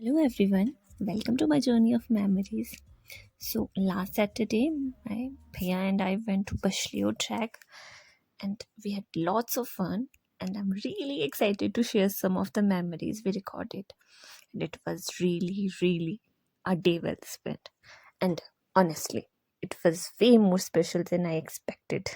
Hello everyone, welcome to my journey of memories. So last Saturday, my Bhaiya and I went to Pashleo track and we had lots of fun and I'm really excited to share some of the memories we recorded. And it was really a day well spent. And honestly, it was way more special than I expected.